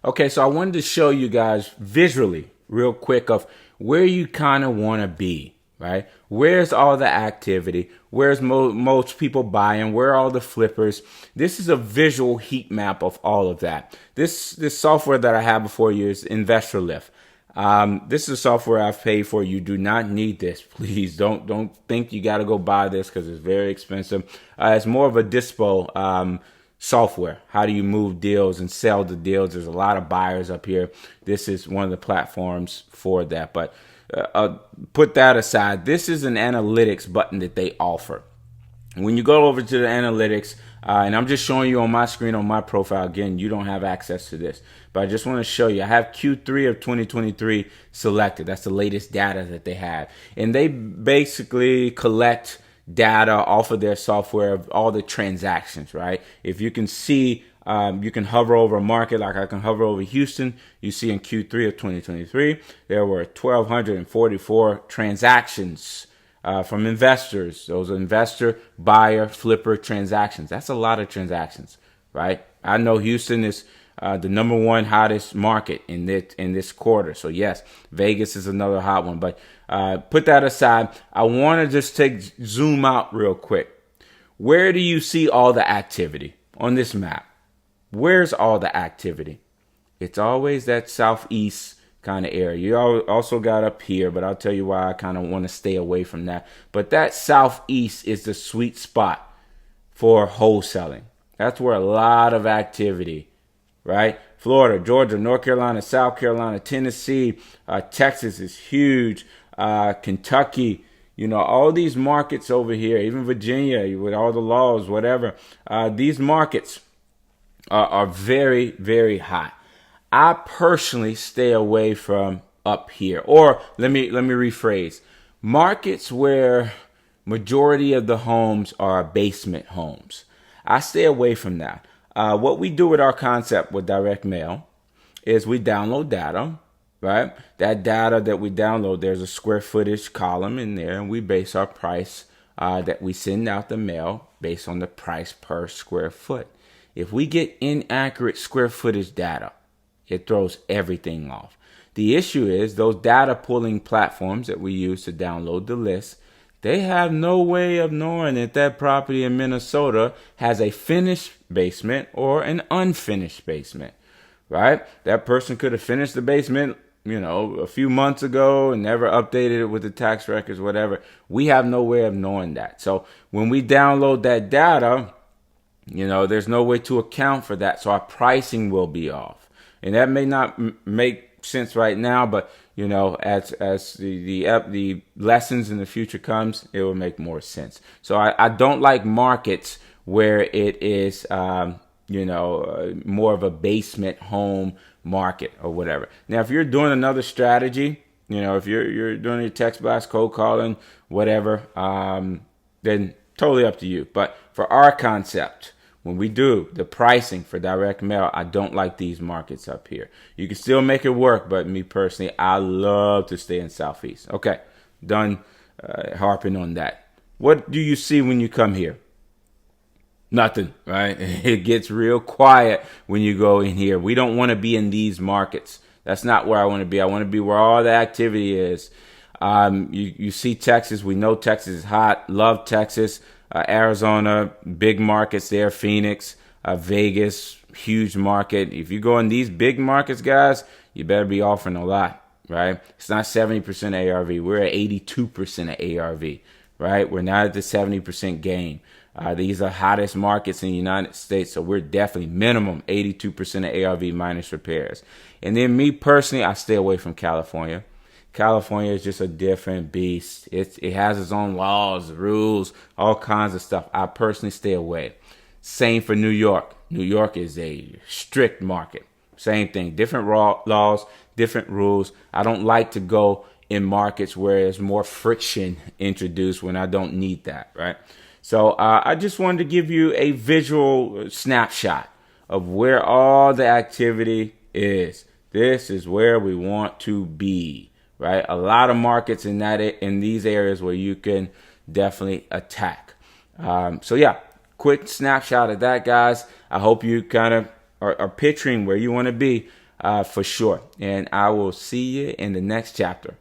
Okay, so I wanted to show you guys visually, real quick, of where you kind of want to be, right? Where's all the activity? Where's most people buying? Where are all the flippers? This is a visual heat map of all of that. This software that I have before you is Investor Lift. This is software I've paid for. You do not need this. Please don't think you got to go buy this because it's very expensive. It's more of a dispo software. How do you move deals and sell the deals? There's a lot of buyers up here. This is one of the platforms for that. But put that aside. This is an analytics button that they offer. When you go over to the analytics, and I'm just showing you on my screen on my profile, again, you don't have access to this, but I just want to show you. I have Q3 of 2023 selected. That's the latest data that they have. And they basically collect data off of their software of all the transactions, right? If you can see, you can hover over a market, like I can hover over Houston. You see in Q3 of 2023, there were 1,244 transactions from investors. Those are investor, buyer, flipper transactions. That's a lot of transactions, right? I know Houston is the number one hottest market in this quarter. So yes, Vegas is another hot one. But put that aside. I want to just zoom out real quick. Where do you see all the activity on this map? Where's all the activity? It's always that southeast kind of area. You also got up here, but I'll tell you why I kind of want to stay away from that. But that southeast is the sweet spot for wholesaling. That's where a lot of activity, right? Florida, Georgia, North Carolina, South Carolina, Tennessee, Texas is huge. Kentucky, all these markets over here, even Virginia with all the laws, whatever. These markets are very, very hot. I personally stay away from up here. Or let me rephrase. Markets where majority of the homes are basement homes. I stay away from that. What we do with our concept with direct mail is we download data, right? That data that we download, there's a square footage column in there, and we base our price that we send out the mail based on the price per square foot. If we get inaccurate square footage data, it throws everything off. The issue is those data pulling platforms that we use to download the list, they have no way of knowing if that property in Minnesota has a finished basement or an unfinished basement, right? That person could have finished the basement, a few months ago and never updated it with the tax records, whatever. We have no way of knowing that. So when we download that data, there's no way to account for that. So our pricing will be off. And that may not make sense right now, but as the lessons in the future comes, it will make more sense. So I don't like markets where it is more of a basement home market or whatever. Now, if you're doing another strategy, if you're doing your text blast, cold calling, whatever, then totally up to you. But for our concept, when we do the pricing for direct mail, I don't like these markets up here. You can still make it work, but me personally, I love to stay in Southeast. Okay, done harping on that. What do you see when you come here? Nothing, right? It gets real quiet when you go in here. We don't want to be in these markets. That's not where I want to be. I want to be where all the activity is. You see Texas. We know Texas is hot. Love Texas. Arizona, big markets there. Phoenix, Vegas, huge market. If you go in these big markets, guys, you better be offering a lot, right? It's not 70% ARV. We're at 82% of ARV, right? We're not at the 70% game. These are hottest markets in the United States, so we're definitely minimum 82% of ARV minus repairs. And then me personally, I stay away from California. California is just a different beast. It has its own laws, rules, all kinds of stuff. I personally stay away. Same for New York. New York is a strict market. Same thing. Different laws, different rules. I don't like to go in markets where there's more friction introduced when I don't need that, right? So I just wanted to give you a visual snapshot of where all the activity is. This is where we want to be. Right, a lot of markets in these areas where you can definitely attack. So yeah, quick snapshot of that, guys. I hope you kind of are picturing where you want to be. for sure. And I will see you in the next chapter.